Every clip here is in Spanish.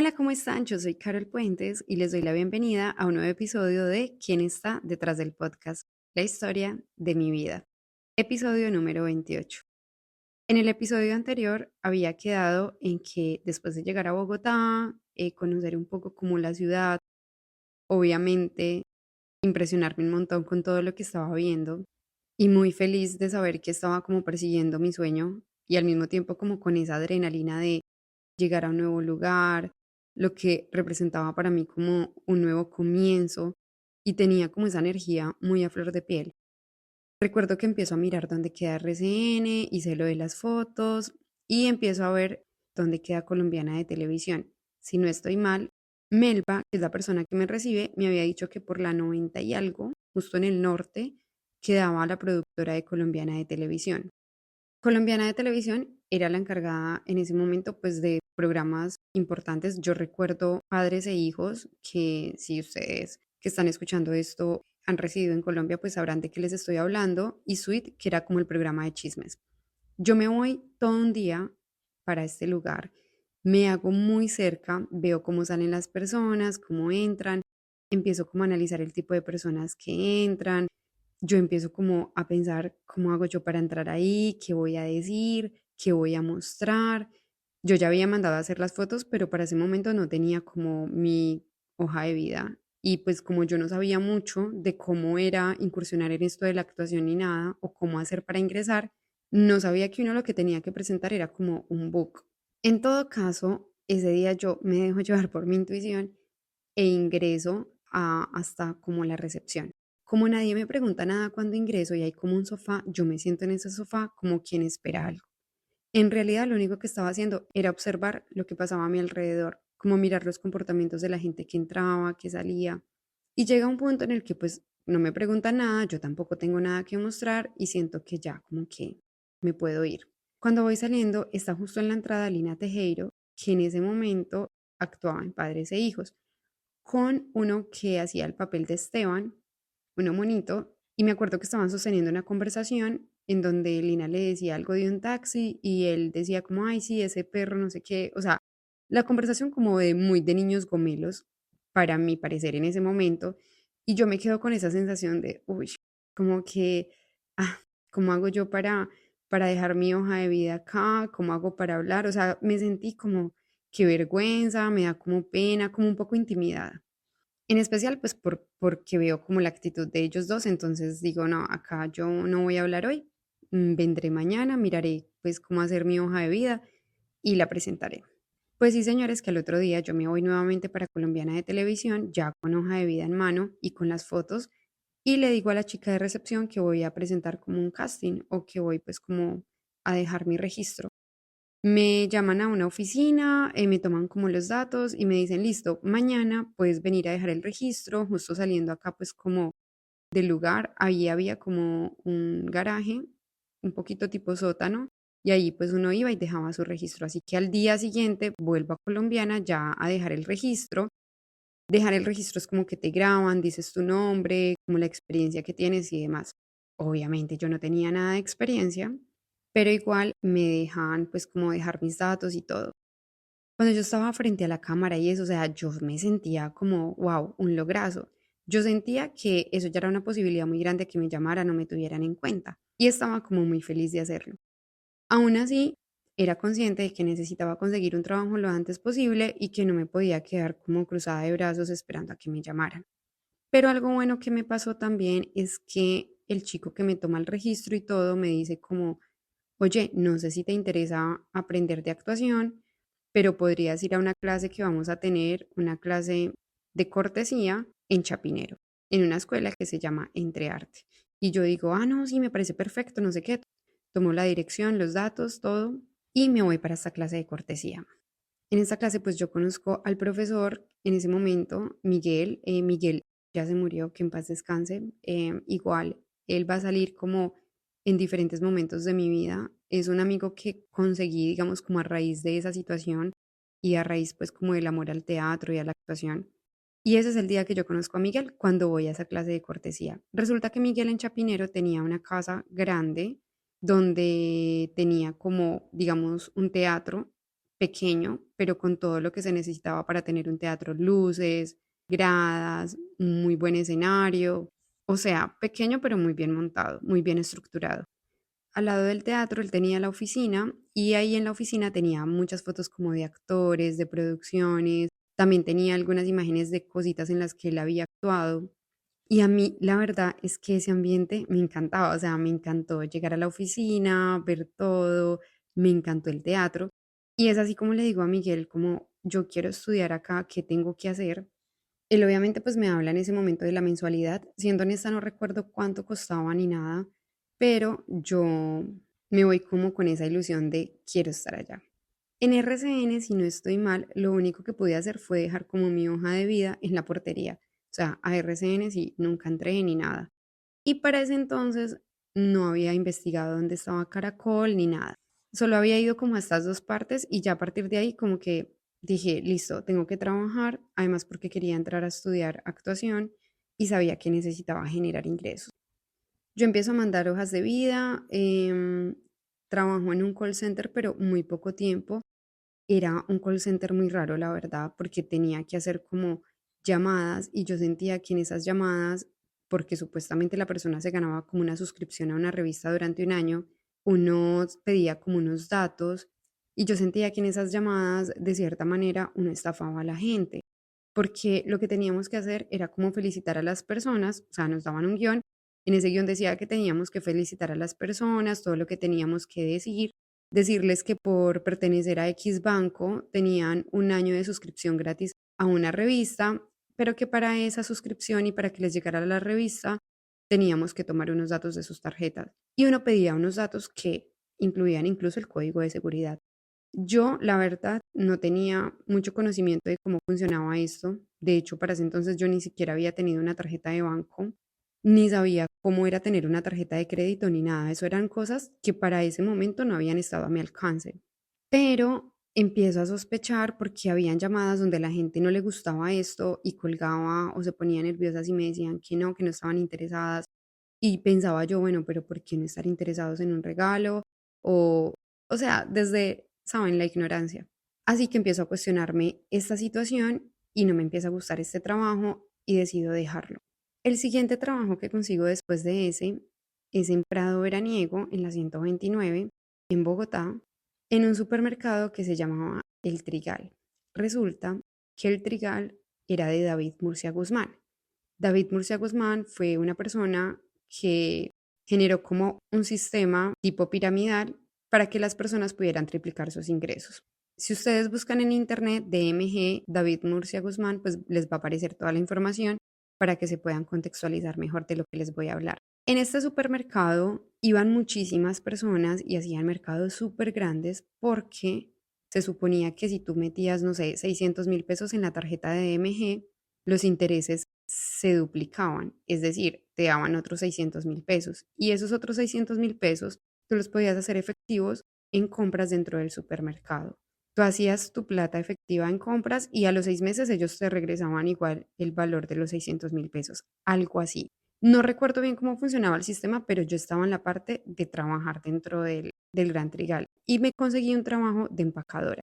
Hola, ¿cómo están? Yo soy Carol Puentes y les doy la bienvenida a un nuevo episodio de ¿Quién está detrás del podcast? La historia de mi vida. Episodio número 28. En el episodio anterior había quedado en que después de llegar a Bogotá, conocer un poco como la ciudad, obviamente impresionarme un montón con todo lo que estaba viendo y muy feliz de saber que estaba como persiguiendo mi sueño y al mismo tiempo como con esa adrenalina de llegar a un nuevo lugar, lo que representaba para mí como un nuevo comienzo y tenía como esa energía muy a flor de piel. Recuerdo que empiezo a mirar dónde queda RCN, hice lo de las fotos y empiezo a ver dónde queda Colombiana de Televisión. Si no estoy mal, Melba, que es la persona que me recibe, me había dicho que por la 90 y algo, justo en el norte, quedaba la productora de Colombiana de Televisión. Colombiana de Televisión era la encargada en ese momento pues de programas importantes. Yo recuerdo Padres e Hijos, que si ustedes que están escuchando esto han residido en Colombia, pues sabrán de qué les estoy hablando, y Sweet, que era como el programa de chismes. Yo me voy todo un día para este lugar, me hago muy cerca, veo cómo salen las personas, cómo entran, empiezo como a analizar el tipo de personas que entran, yo empiezo como a pensar cómo hago yo para entrar ahí, qué voy a decir, qué voy a mostrar. Yo ya había mandado a hacer las fotos, pero para ese momento no tenía como mi hoja de vida. Y pues como yo no sabía mucho de cómo era incursionar en esto de la actuación ni nada, o cómo hacer para ingresar, no sabía que uno lo que tenía que presentar era como un book. En todo caso, ese día yo me dejo llevar por mi intuición e ingreso hasta como la recepción. Como nadie me pregunta nada cuando ingreso y hay como un sofá, yo me siento en ese sofá como quien espera algo. En realidad lo único que estaba haciendo era observar lo que pasaba a mi alrededor, como mirar los comportamientos de la gente que entraba, que salía. Y llega un punto en el que pues no me preguntan nada, yo tampoco tengo nada que mostrar y siento que ya como que me puedo ir. Cuando voy saliendo está justo en la entrada Lina Tejero, que en ese momento actuaba en Padres e Hijos con uno que hacía el papel de Esteban, uno monito, y me acuerdo que estaban sosteniendo una conversación en donde Lina le decía algo de un taxi y él decía como, ay, sí, ese perro, no sé qué, o sea, la conversación como de muy de niños gomelos, para mi parecer en ese momento, y yo me quedo con esa sensación de, uy, como que, ah, ¿cómo hago yo para dejar mi hoja de vida acá? ¿Cómo hago para hablar? O sea, me sentí como, qué vergüenza, me da como pena, como un poco intimidada. En especial, pues porque veo como la actitud de ellos dos, entonces digo, no, acá yo no voy a hablar hoy, vendré mañana, miraré pues cómo hacer mi hoja de vida y la presentaré. Pues sí, señores, que al otro día yo me voy nuevamente para Colombiana de Televisión, ya con hoja de vida en mano y con las fotos, y le digo a la chica de recepción que voy a presentar como un casting o que voy pues como a dejar mi registro. Me llaman a una oficina, me toman como los datos y me dicen, listo, mañana puedes venir a dejar el registro, justo saliendo acá pues como del lugar, ahí había como un garaje, un poquito tipo sótano, y ahí pues uno iba y dejaba su registro. Así que al día siguiente vuelvo a Colombiana ya a dejar el registro. Dejar el registro es como que te graban, dices tu nombre, como la experiencia que tienes y demás. Obviamente yo no tenía nada de experiencia, pero igual me dejan pues como dejar mis datos y todo. Cuando yo estaba frente a la cámara y eso, o sea, yo me sentía como, wow, un lograzo. Yo sentía que eso ya era una posibilidad muy grande que me llamaran o me tuvieran en cuenta y estaba como muy feliz de hacerlo. Aún así, era consciente de que necesitaba conseguir un trabajo lo antes posible y que no me podía quedar como cruzada de brazos esperando a que me llamaran. Pero algo bueno que me pasó también es que el chico que me toma el registro y todo me dice como, oye, no sé si te interesa aprender de actuación, pero podrías ir a una clase que vamos a tener, una clase de cortesía en Chapinero, en una escuela que se llama Entre Arte. Y yo digo, ah, no, sí, me parece perfecto, no sé qué. Tomo la dirección, los datos, todo, y me voy para esta clase de cortesía. En esta clase, pues yo conozco al profesor en ese momento, Miguel. Miguel ya se murió, que en paz descanse. Igual, él va a salir como en diferentes momentos de mi vida. Es un amigo que conseguí, digamos, como a raíz de esa situación y a raíz, pues, como del amor al teatro y a la actuación. Y ese es el día que yo conozco a Miguel cuando voy a esa clase de cortesía. Resulta que Miguel en Chapinero tenía una casa grande donde tenía como, digamos, un teatro pequeño, pero con todo lo que se necesitaba para tener un teatro, luces, gradas, un muy buen escenario, o sea, pequeño pero muy bien montado, muy bien estructurado. Al lado del teatro él tenía la oficina y ahí en la oficina tenía muchas fotos como de actores, de producciones, también tenía algunas imágenes de cositas en las que él había actuado. Y a mí la verdad es que ese ambiente me encantaba, o sea, me encantó llegar a la oficina, ver todo, me encantó el teatro. Y es así como le digo a Miguel, como yo quiero estudiar acá, ¿qué tengo que hacer? Él obviamente pues me habla en ese momento de la mensualidad. Siendo honesta, no recuerdo cuánto costaba ni nada, pero yo me voy como con esa ilusión de quiero estar allá. En RCN, si no estoy mal, lo único que pude hacer fue dejar como mi hoja de vida en la portería. O sea, a RCN sí, nunca entré ni nada. Y para ese entonces no había investigado dónde estaba Caracol ni nada. Solo había ido como a estas dos partes y ya a partir de ahí como que dije, listo, tengo que trabajar, además porque quería entrar a estudiar actuación y sabía que necesitaba generar ingresos. Yo empiezo a mandar hojas de vida, trabajo en un call center, pero muy poco tiempo. Era un call center muy raro, la verdad, porque tenía que hacer como llamadas y yo sentía que en esas llamadas, porque supuestamente la persona se ganaba como una suscripción a una revista durante un año, uno pedía como unos datos y yo sentía que en esas llamadas, de cierta manera, uno estafaba a la gente, porque lo que teníamos que hacer era como felicitar a las personas, o sea, nos daban un guión, en ese guión decía que teníamos que felicitar a las personas, todo lo que teníamos que decir, decirles que por pertenecer a X banco tenían un año de suscripción gratis a una revista, pero que para esa suscripción y para que les llegara la revista teníamos que tomar unos datos de sus tarjetas. Y uno pedía unos datos que incluían incluso el código de seguridad. Yo, la verdad, no tenía mucho conocimiento de cómo funcionaba esto. De hecho, para ese entonces yo ni siquiera había tenido una tarjeta de banco, ni sabía cómo era tener una tarjeta de crédito ni nada. Eso eran cosas que para ese momento no habían estado a mi alcance. Pero empiezo a sospechar porque habían llamadas donde la gente no le gustaba esto y colgaba o se ponía nerviosas y me decían que no estaban interesadas. Y pensaba yo, bueno, pero ¿por qué no estar interesados en un regalo? O sea, desde, ¿saben? La ignorancia. Así que empiezo a cuestionarme esta situación y no me empieza a gustar este trabajo y decido dejarlo. El siguiente trabajo que consigo después de ese es en Prado Veraniego, en la 129, en Bogotá, en un supermercado que se llamaba El Trigal. Resulta que El Trigal era de David Murcia Guzmán. David Murcia Guzmán fue una persona que generó como un sistema tipo piramidal para que las personas pudieran triplicar sus ingresos. Si ustedes buscan en internet DMG David Murcia Guzmán, pues les va a aparecer toda la información para que se puedan contextualizar mejor de lo que les voy a hablar. En este supermercado iban muchísimas personas y hacían mercados súper grandes porque se suponía que si tú metías, no sé, 600.000 pesos en la tarjeta de DMG, los intereses se duplicaban, es decir, te daban otros 600.000 pesos y esos otros 600.000 pesos tú los podías hacer efectivos en compras dentro del supermercado. Tú hacías tu plata efectiva en compras y a los 6 meses ellos te regresaban igual el valor de los 600.000 pesos, algo así. No recuerdo bien cómo funcionaba el sistema, pero yo estaba en la parte de trabajar dentro del Gran Trigal y me conseguí un trabajo de empacadora.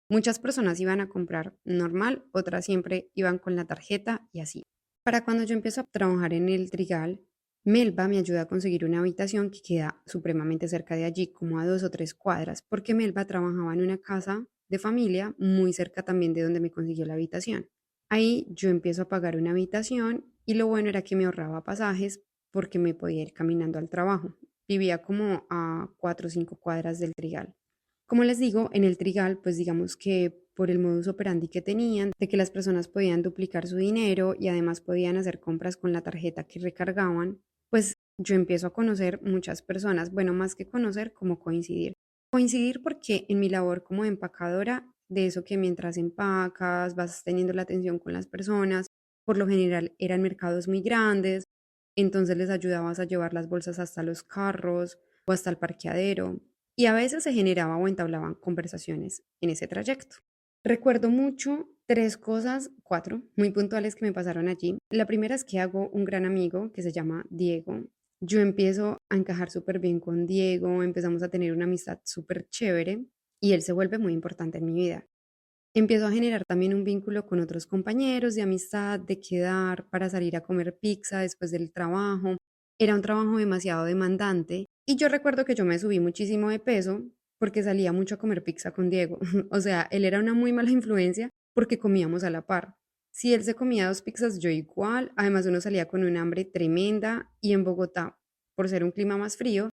Muchas personas iban a comprar normal, otras siempre iban con la tarjeta y así. Para cuando yo empiezo a trabajar en el Trigal, Melba me ayuda a conseguir una habitación que queda supremamente cerca de allí, como a 2 o 3 cuadras, porque Melba trabajaba en una casa de familia muy cerca también de donde me consiguió la habitación. Ahí yo empiezo a pagar una habitación y lo bueno era que me ahorraba pasajes porque me podía ir caminando al trabajo. Vivía como a 4 o 5 cuadras del Trigal. Como les digo, en el Trigal, pues digamos que por el modus operandi que tenían, de que las personas podían duplicar su dinero y además podían hacer compras con la tarjeta que recargaban, pues yo empiezo a conocer muchas personas, bueno, más que conocer, como coincidir. Coincidir porque en mi labor como empacadora, de eso que mientras empacas, vas teniendo la atención con las personas, por lo general eran mercados muy grandes, entonces les ayudabas a llevar las bolsas hasta los carros o hasta el parqueadero y a veces se generaba o entablaban conversaciones en ese trayecto. Recuerdo mucho 3 cosas, 4, muy puntuales que me pasaron allí. La primera es que hago un gran amigo que se llama Diego. Yo empiezo a encajar súper bien con Diego, empezamos a tener una amistad súper chévere y él se vuelve muy importante en mi vida. Empiezo a generar también un vínculo con otros compañeros de amistad, de quedar para salir a comer pizza después del trabajo. Era un trabajo demasiado demandante y yo recuerdo que yo me subí muchísimo de peso porque salía mucho a comer pizza con Diego. O sea, él era una muy mala influencia porque comíamos a la par. Si él se comía 2 pizzas, yo igual. Además, uno salía con un hambre tremenda y en Bogotá, por ser un clima más frío,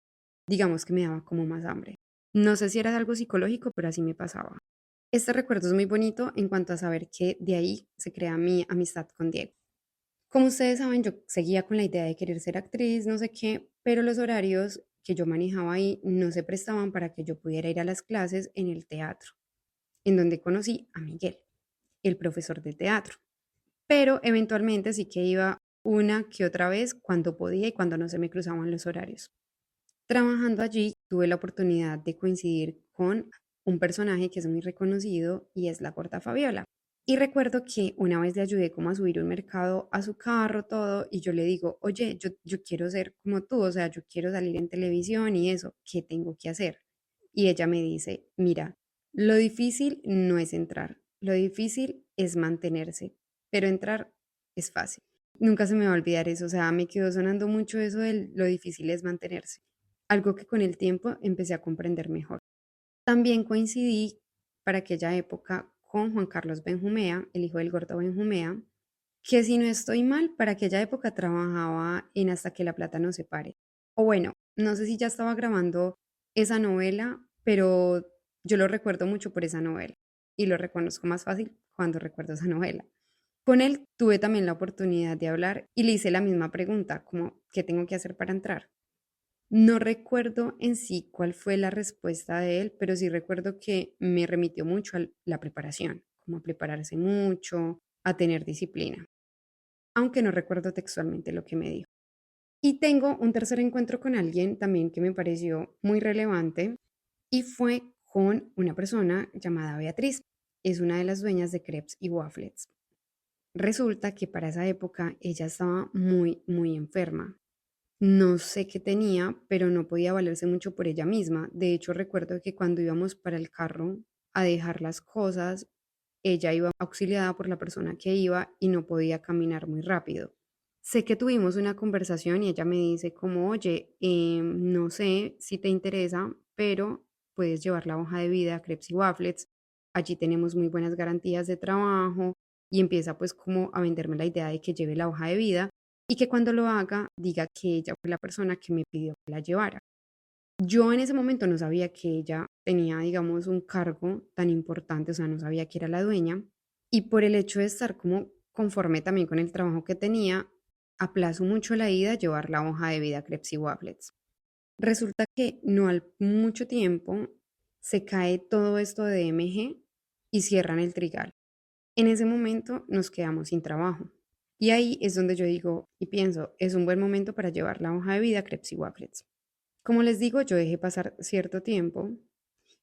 digamos que me daba como más hambre. No sé si era algo psicológico, pero así me pasaba. Este recuerdo es muy bonito en cuanto a saber que de ahí se crea mi amistad con Diego. Como ustedes saben, yo seguía con la idea de querer ser actriz, no sé qué, pero los horarios que yo manejaba ahí no se prestaban para que yo pudiera ir a las clases en el teatro, en donde conocí a Miguel, el profesor de teatro. Pero eventualmente sí que iba una que otra vez cuando podía y cuando no se me cruzaban los horarios. Trabajando allí tuve la oportunidad de coincidir con un personaje que es muy reconocido y es la Gorda Fabiola. Y recuerdo que una vez le ayudé como a subir un mercado a su carro, todo, y yo le digo, oye, yo quiero ser como tú, o sea, yo quiero salir en televisión y eso, ¿qué tengo que hacer? Y ella me dice, mira, lo difícil no es entrar, lo difícil es mantenerse, pero entrar es fácil. Nunca se me va a olvidar eso, o sea, me quedó sonando mucho eso de lo difícil es mantenerse, algo que con el tiempo empecé a comprender mejor. También coincidí para aquella época con Juan Carlos Benjumea, el hijo del gordo Benjumea, que si no estoy mal, para aquella época trabajaba en Hasta que la plata no se pare. O bueno, no sé si ya estaba grabando esa novela, pero yo lo recuerdo mucho por esa novela y lo reconozco más fácil cuando recuerdo esa novela. Con él tuve también la oportunidad de hablar y le hice la misma pregunta, como, ¿qué tengo que hacer para entrar? No recuerdo en sí cuál fue la respuesta de él, pero sí recuerdo que me remitió mucho a la preparación, como a prepararse mucho, a tener disciplina, aunque no recuerdo textualmente lo que me dijo. Y tengo un tercer encuentro con alguien también que me pareció muy relevante y fue con una persona llamada Beatriz. Es una de las dueñas de Crepes y Waffles. Resulta que para esa época ella estaba muy, muy enferma. No sé qué tenía, pero no podía valerse mucho por ella misma. De hecho, recuerdo que cuando íbamos para el carro a dejar las cosas, ella iba auxiliada por la persona que iba y no podía caminar muy rápido. Sé que tuvimos una conversación y ella me dice como, oye, no sé si te interesa, pero puedes llevar la hoja de vida a Crepes y Waffles. Allí tenemos muy buenas garantías de trabajo y empieza pues como a venderme la idea de que lleve la hoja de vida y que cuando lo haga diga que ella fue la persona que me pidió que la llevara. Yo en ese momento no sabía que ella tenía, digamos, un cargo tan importante, o sea, no sabía que era la dueña. Y por el hecho de estar como conforme también con el trabajo que tenía, aplazo mucho la ida a llevar la hoja de vida a Crepes y Waffles. Resulta que no al mucho tiempo se cae todo esto de MG y cierran el trigal. En ese momento nos quedamos sin trabajo. Y ahí es donde yo digo y pienso, es un buen momento para llevar la hoja de vida a Crepes y Waffles. Como les digo, yo dejé pasar cierto tiempo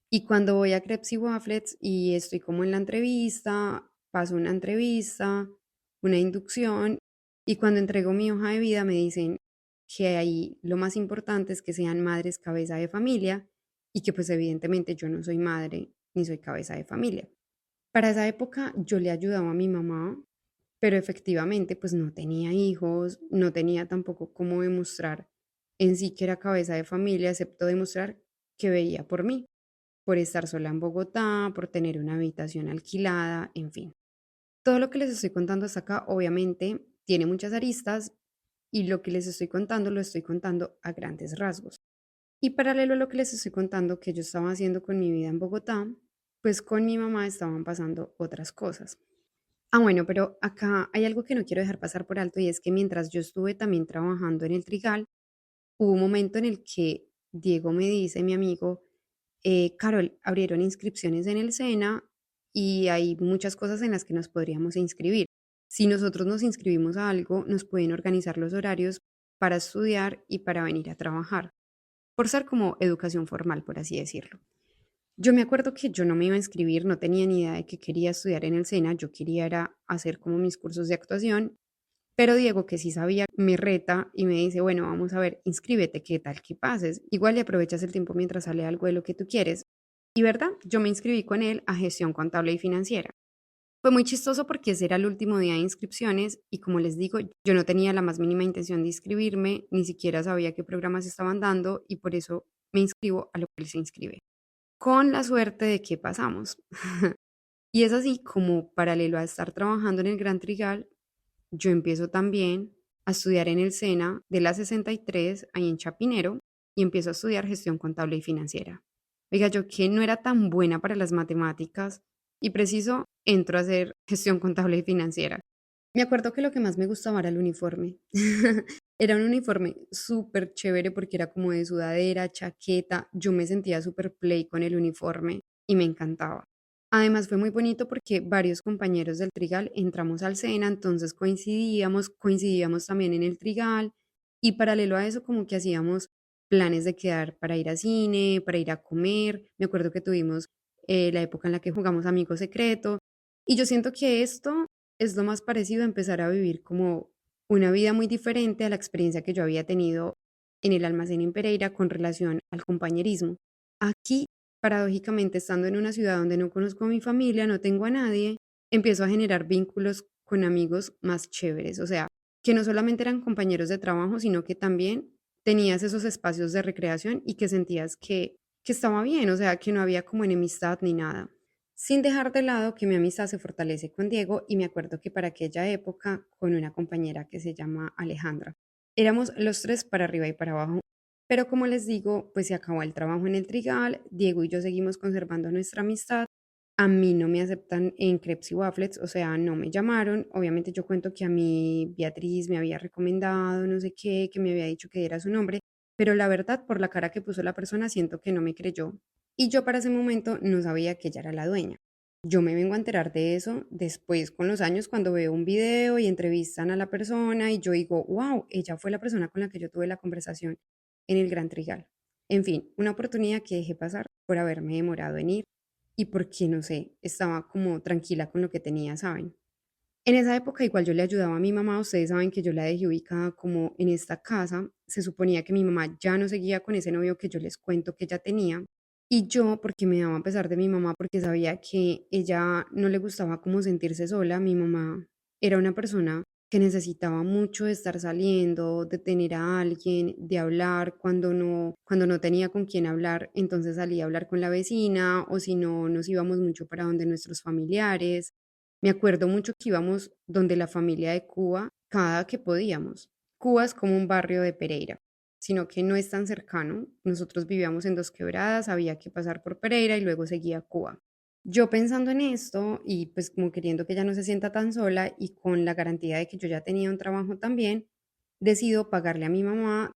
y cuando voy a Crepes y Waffles y estoy como en la entrevista, paso una entrevista, una inducción y cuando entrego mi hoja de vida me dicen que ahí lo más importante es que sean madres cabeza de familia y que pues evidentemente yo no soy madre ni soy cabeza de familia. Para esa época yo le ayudaba a mi mamá, pero efectivamente pues no tenía hijos, no tenía tampoco cómo demostrar en sí que era cabeza de familia, excepto demostrar que veía por mí, por estar sola en Bogotá, por tener una habitación alquilada, en fin. Todo lo que les estoy contando hasta acá obviamente tiene muchas aristas y lo que les estoy contando lo estoy contando a grandes rasgos. Y paralelo a lo que les estoy contando que yo estaba haciendo con mi vida en Bogotá, pues con mi mamá estaban pasando otras cosas. Ah, bueno, pero acá hay algo que no quiero dejar pasar por alto y es que mientras yo estuve también trabajando en el Trigal, hubo un momento en el que Diego me dice, mi amigo, Carol, abrieron inscripciones en el SENA y hay muchas cosas en las que nos podríamos inscribir. Si nosotros nos inscribimos a algo, nos pueden organizar los horarios para estudiar y para venir a trabajar, por ser como educación formal, por así decirlo. Yo me acuerdo que yo no me iba a inscribir, no tenía ni idea de que quería estudiar en el SENA, yo quería era hacer como mis cursos de actuación, pero Diego, que sí sabía, me reta y me dice, bueno, vamos a ver, inscríbete, qué tal que pases. Igual le aprovechas el tiempo mientras sale algo de lo que tú quieres. Y verdad, yo me inscribí con él a gestión contable y financiera. Fue muy chistoso porque ese era el último día de inscripciones y como les digo, yo no tenía la más mínima intención de inscribirme, ni siquiera sabía qué programas estaban dando y por eso me inscribo a lo que él se inscribe. Con la suerte de que pasamos. Y es así como paralelo a estar trabajando en el Gran Trigal, yo empiezo también a estudiar en el SENA de la 63, ahí en Chapinero, y empiezo a estudiar gestión contable y financiera. Oiga, yo que no era tan buena para las matemáticas y preciso entro a hacer gestión contable y financiera. Me acuerdo que lo que más me gustaba era el uniforme. Era un uniforme súper chévere porque era como de sudadera, chaqueta. Yo me sentía súper play con el uniforme y me encantaba. Además fue muy bonito porque varios compañeros del Trigal entramos al SENA, entonces coincidíamos también en el Trigal y paralelo a eso como que hacíamos planes de quedar para ir a cine, para ir a comer. Me acuerdo que tuvimos la época en la que jugamos Amigo Secreto y yo siento que esto es lo más parecido a empezar a vivir como una vida muy diferente a la experiencia que yo había tenido en el almacén en Pereira con relación al compañerismo. Aquí, paradójicamente, estando en una ciudad donde no conozco a mi familia, no tengo a nadie, empiezo a generar vínculos con amigos más chéveres, o sea, que no solamente eran compañeros de trabajo, sino que también tenías esos espacios de recreación y que sentías que estaba bien, o sea, que no había como enemistad ni nada. Sin dejar de lado que mi amistad se fortalece con Diego y me acuerdo que para aquella época con una compañera que se llama Alejandra. Éramos los tres para arriba y para abajo, pero como les digo, pues se acabó el trabajo en el Trigal, Diego y yo seguimos conservando nuestra amistad. A mí no me aceptan en Crepes y Wafflets, o sea, no me llamaron. Obviamente yo cuento que a mí Beatriz me había recomendado, no sé qué, que me había dicho que era su nombre, pero la verdad, por la cara que puso la persona, siento que no me creyó. Y yo para ese momento no sabía que ella era la dueña. Yo me vengo a enterar de eso después con los años cuando veo un video y entrevistan a la persona y yo digo, wow, ella fue la persona con la que yo tuve la conversación en el Gran Trigal. En fin, una oportunidad que dejé pasar por haberme demorado en ir y porque, no sé, estaba como tranquila con lo que tenía, ¿saben? En esa época igual yo le ayudaba a mi mamá, ustedes saben que yo la dejé ubicada como en esta casa, se suponía que mi mamá ya no seguía con ese novio que yo les cuento que ella tenía, y yo, porque me daba a pesar de mi mamá, porque sabía que ella no le gustaba como sentirse sola, mi mamá era una persona que necesitaba mucho de estar saliendo, de tener a alguien, de hablar cuando no tenía con quién hablar, entonces salía a hablar con la vecina o si no, nos íbamos mucho para donde nuestros familiares. Me acuerdo mucho que íbamos donde la familia de Cuba cada que podíamos. Cuba es como un barrio de Pereira, sino que no es tan cercano. Nosotros vivíamos en Dos Quebradas, había que pasar por Pereira y luego seguía Cuba. Yo pensando en esto y pues como queriendo que ella no se sienta tan sola y con la garantía de que yo ya tenía un trabajo también, decido pagarle a mi mamá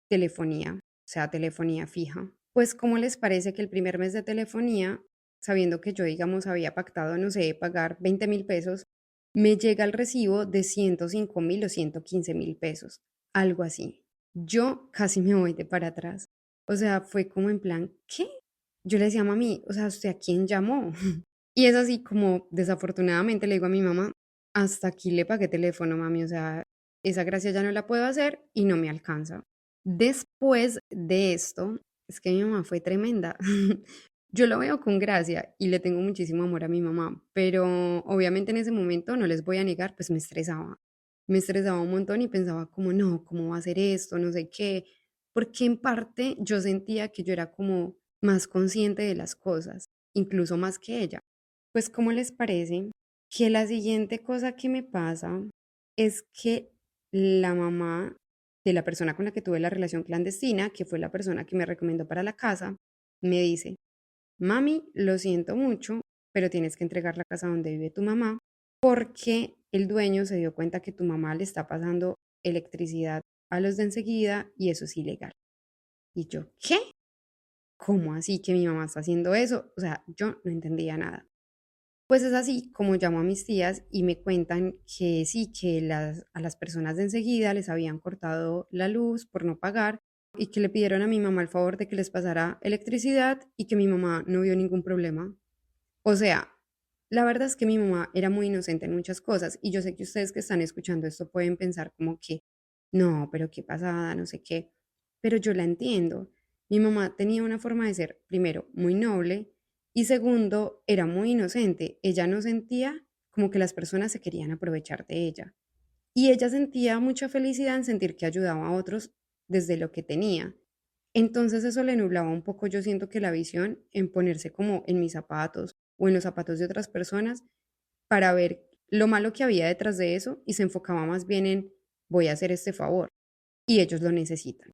telefonía, o sea, telefonía fija. Pues, ¿cómo les parece que el primer mes de telefonía, sabiendo que yo, digamos, había pactado, no sé, pagar 20.000 pesos, me llega el recibo de 105.000 o 115.000 pesos, algo así? Yo casi me voy de para atrás. O sea, fue como en plan, ¿qué? Yo le decía a mami, o sea, ¿usted a quién llamó? Y es así como, desafortunadamente, le digo a mi mamá, hasta aquí le pagué teléfono, mami, o sea, esa gracia ya no la puedo hacer y no me alcanza. Después de esto, es que mi mamá fue tremenda. Yo lo veo con gracia y le tengo muchísimo amor a mi mamá, pero obviamente en ese momento, no les voy a negar, pues me estresaba. Me estresaba un montón y pensaba como, no, ¿cómo va a ser esto? No sé qué. Porque en parte yo sentía que yo era como más consciente de las cosas, incluso más que ella. Pues, ¿cómo les parece que la siguiente cosa que me pasa es que la mamá de la persona con la que tuve la relación clandestina, que fue la persona que me recomendó para la casa, me dice, mami, lo siento mucho, pero tienes que entregar la casa donde vive tu mamá porque el dueño se dio cuenta que tu mamá le está pasando electricidad a los de enseguida y eso es ilegal. Y yo, ¿qué? ¿Cómo así que mi mamá está haciendo eso? O sea, yo no entendía nada. Pues es así como llamo a mis tías y me cuentan que sí, que a las personas de enseguida les habían cortado la luz por no pagar y que le pidieron a mi mamá el favor de que les pasara electricidad y que mi mamá no vio ningún problema. O sea, la verdad es que mi mamá era muy inocente en muchas cosas y yo sé que ustedes que están escuchando esto pueden pensar como que, no, pero qué pasada, no sé qué, pero yo la entiendo. Mi mamá tenía una forma de ser, primero, muy noble Y segundo, era muy inocente. Ella no sentía como que las personas se querían aprovechar de ella. Y ella sentía mucha felicidad en sentir que ayudaba a otros desde lo que tenía. Entonces eso le nublaba un poco, yo siento que la visión en ponerse como en mis zapatos o en los zapatos de otras personas para ver lo malo que había detrás de eso y se enfocaba más bien en voy a hacer este favor y ellos lo necesitan.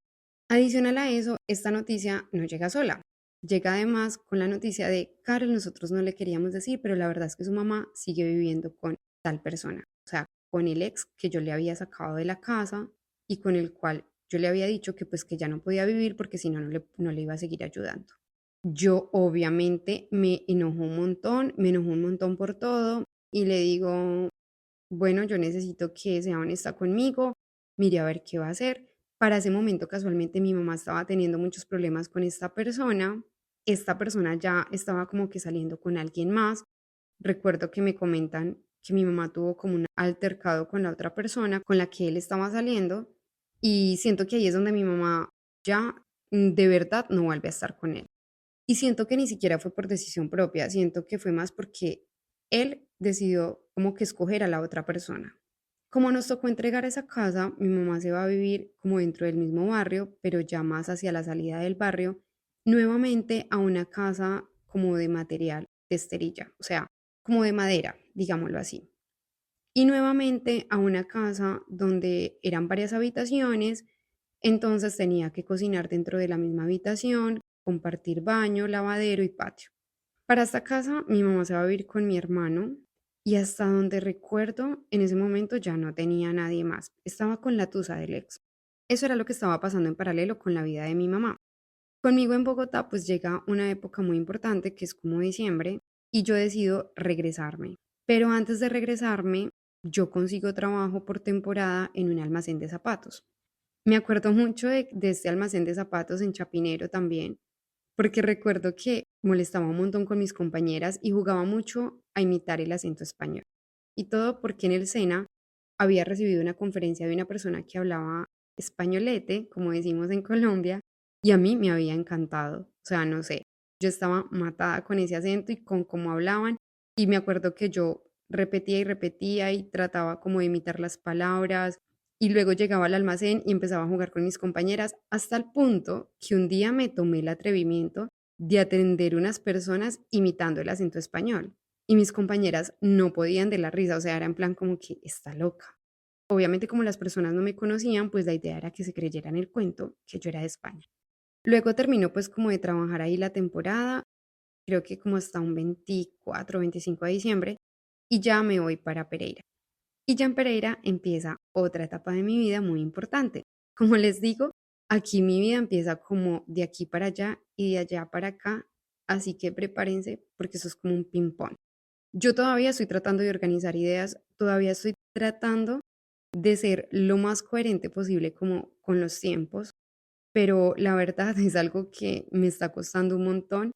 Adicional a eso, esta noticia no llega sola. Llega además con la noticia de, Carol, nosotros no le queríamos decir, pero la verdad es que su mamá sigue viviendo con tal persona, o sea, con el ex que yo le había sacado de la casa y con el cual yo le había dicho que pues que ya no podía vivir porque si no, no le iba a seguir ayudando. Yo obviamente me enojó un montón por todo y le digo, bueno, yo necesito que sea honesta conmigo, mire a ver qué va a hacer. Para ese momento, casualmente, mi mamá estaba teniendo muchos problemas con esta persona. Esta persona ya estaba como que saliendo con alguien más. Recuerdo que me comentan que mi mamá tuvo como un altercado con la otra persona con la que él estaba saliendo y siento que ahí es donde mi mamá ya de verdad no vuelve a estar con él. Y siento que ni siquiera fue por decisión propia, siento que fue más porque él decidió como que escoger a la otra persona. Como nos tocó entregar esa casa, mi mamá se va a vivir como dentro del mismo barrio, pero ya más hacia la salida del barrio, nuevamente a una casa como de material de esterilla, o sea, como de madera, digámoslo así. Y nuevamente a una casa donde eran varias habitaciones, entonces tenía que cocinar dentro de la misma habitación, compartir baño, lavadero y patio. Para esta casa, mi mamá se va a vivir con mi hermano y hasta donde recuerdo, en ese momento ya no tenía nadie más. Estaba con la tusa del ex. Eso era lo que estaba pasando en paralelo con la vida de mi mamá. Conmigo en Bogotá, pues llega una época muy importante que es como diciembre y yo decido regresarme. Pero antes de regresarme, yo consigo trabajo por temporada en un almacén de zapatos. Me acuerdo mucho de este almacén de zapatos en Chapinero también, porque recuerdo que molestaba un montón con mis compañeras y jugaba mucho a imitar el acento español. Y todo porque en el SENA había recibido una conferencia de una persona que hablaba españolete, como decimos en Colombia, y a mí me había encantado. O sea, no sé, yo estaba matada con ese acento y con cómo hablaban. Y me acuerdo que yo repetía y repetía y trataba como de imitar las palabras. Y luego llegaba al almacén y empezaba a jugar con mis compañeras hasta el punto que un día me tomé el atrevimiento de atender unas personas imitando el acento español. Y mis compañeras no podían de la risa, o sea, era en plan como que está loca. Obviamente como las personas no me conocían, pues la idea era que se creyeran el cuento que yo era de España. Luego terminó pues como de trabajar ahí la temporada, creo que como hasta un 24, 25 de diciembre, y ya me voy para Pereira. Y ya en Pereira empieza otra etapa de mi vida muy importante. Como les digo, aquí mi vida empieza como de aquí para allá y de allá para acá, así que prepárense porque eso es como un ping-pong. Yo todavía estoy tratando de organizar ideas, todavía estoy tratando de ser lo más coherente posible como con los tiempos, pero la verdad es algo que me está costando un montón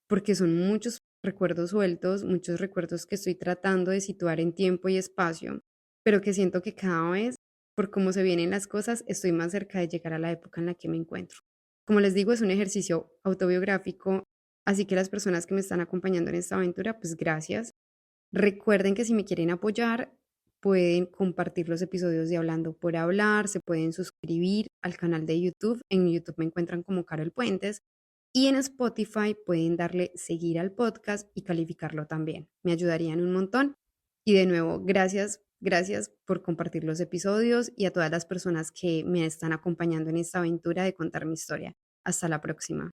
porque son muchos recuerdos sueltos, muchos recuerdos que estoy tratando de situar en tiempo y espacio, pero que siento que cada vez, por cómo se vienen las cosas, estoy más cerca de llegar a la época en la que me encuentro. Como les digo, es un ejercicio autobiográfico, así que las personas que me están acompañando en esta aventura, pues gracias. Recuerden que si me quieren apoyar, pueden compartir los episodios de Hablando por Hablar, se pueden suscribir al canal de YouTube. En YouTube me encuentran como Carol Puentes y en Spotify pueden darle seguir al podcast y calificarlo también. Me ayudarían un montón. Y de nuevo, gracias por compartir los episodios y a todas las personas que me están acompañando en esta aventura de contar mi historia. Hasta la próxima.